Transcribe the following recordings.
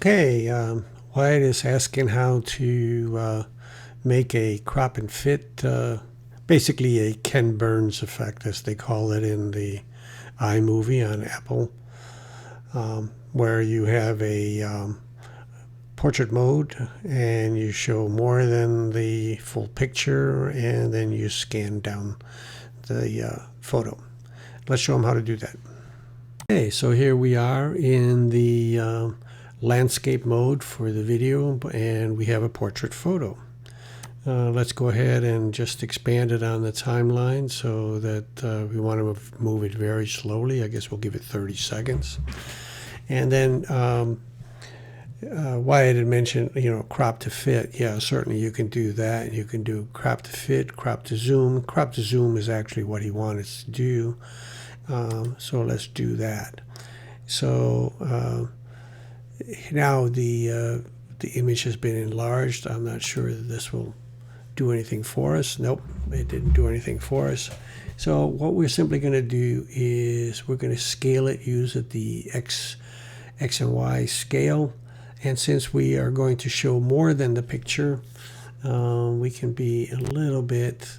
Okay, Wyatt is asking how to make a crop and fit, basically a Ken Burns effect, as they call it in the iMovie on Apple, where you have a portrait mode and you show more than the full picture, and then you scan down the photo. Let's show them how to do that. Okay, so here we are in the landscape mode for the video, and we have a portrait photo. Let's go ahead and just expand it on the timeline so that we want to move it very slowly. I guess we'll give it 30 seconds. And then Wyatt had mentioned, crop to fit. Yeah, certainly you can do that. You can do crop to fit, crop to zoom. Crop to zoom is actually what he wanted us to do. So let's do that. So now the image has been enlarged. I'm not sure that this will do anything for us. Nope, it didn't do anything for us. So what we're simply going to do is we're going to scale it, use the X and Y scale. And since we are going to show more than the picture, we can be a little bit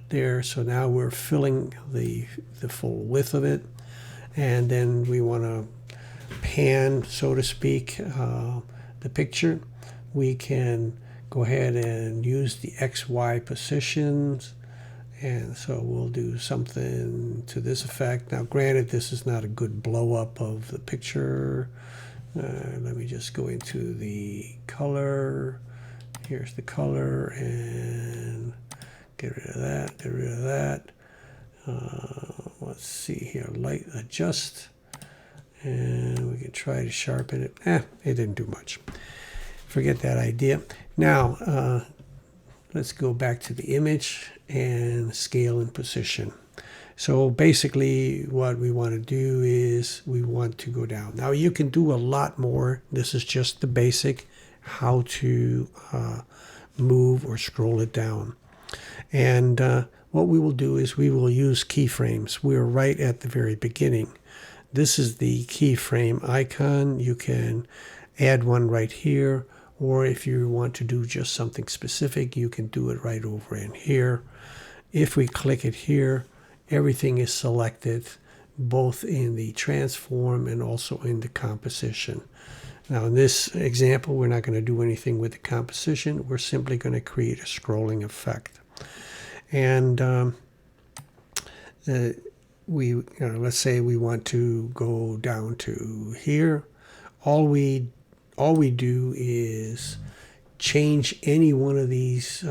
there. So now we're filling the full width of it. And then we want to pan, so to speak, the picture. We can go ahead and use the XY positions, and so we'll do something to this effect. Now granted, this is not a good blow up of the picture. Let me just go into the color. Here's the color, and get rid of that, get rid of that. Let's see here, light adjust, and we can try to sharpen it. It didn't do much. Forget that idea. Now, let's go back to the image and scale and position. So basically what we want to do is we want to go down. Now you can do a lot more. This is just the basic how to move or scroll it down. And what we will do is we will use keyframes. We're right at the very beginning. This is the keyframe icon. You can add one right here, or if you want to do just something specific, you can do it right over in here. If we click it here, everything is selected, both in the transform and also in the composition. Now in this example, we're not going to do anything with the composition. We're simply going to create a scrolling effect. And let's say we want to go down to here. All we do is change any one of these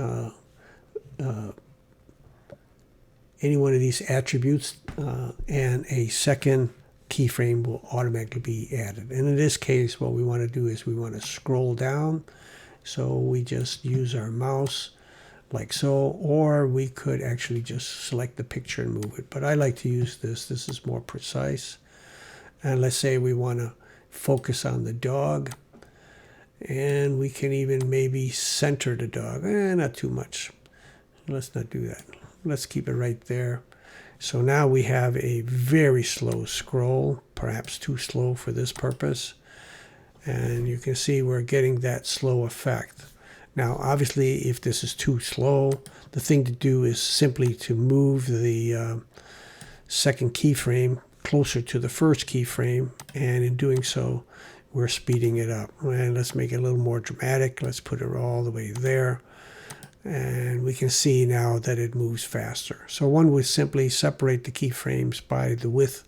attributes, and a second keyframe will automatically be added. And in this case, what we want to do is we want to scroll down. So we just use our mouse like so, or we could actually just select the picture and move it. But I like to use this. This is more precise. And let's say we want to focus on the dog, and we can even maybe center the dog. Not too much. Let's not do that. Let's keep it right there. So now we have a very slow scroll, perhaps too slow for this purpose. And you can see we're getting that slow effect. Now, obviously, if this is too slow, the thing to do is simply to move the second keyframe closer to the first keyframe, and in doing so, we're speeding it up. And let's make it a little more dramatic. Let's put it all the way there. And we can see now that it moves faster. So one would simply separate the keyframes by the width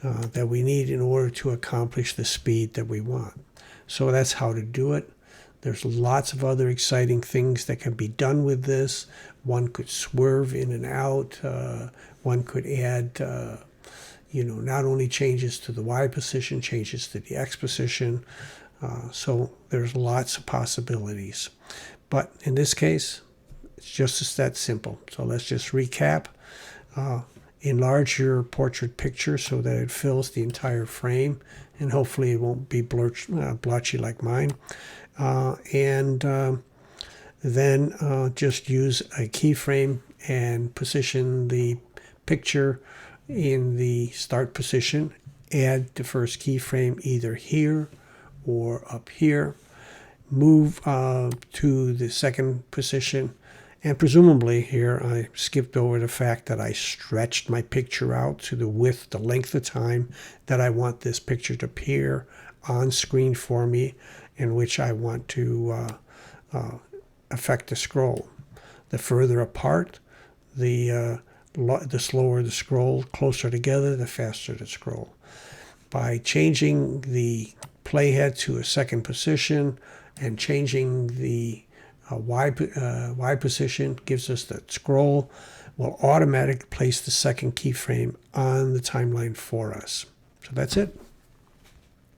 that we need in order to accomplish the speed that we want. So that's how to do it. There's lots of other exciting things that can be done with this. One could swerve in and out. One could add, not only changes to the Y position, changes to the X position. So there's lots of possibilities. But in this case, it's just that simple. So let's just recap. Enlarge your portrait picture so that it fills the entire frame, and hopefully it won't be blotchy like mine. Then just use a keyframe and position the picture in the start position. Add the first keyframe either here or up here, move to the second position. And presumably here I skipped over the fact that I stretched my picture out to the width, the length of time that I want this picture to appear on screen for me, in which I want to affect the scroll. The further apart, the slower the scroll. Closer together, the faster the scroll. By changing the playhead to a second position and changing the Y position, gives us that scroll will automatically place the second keyframe on the timeline for us. So that's it.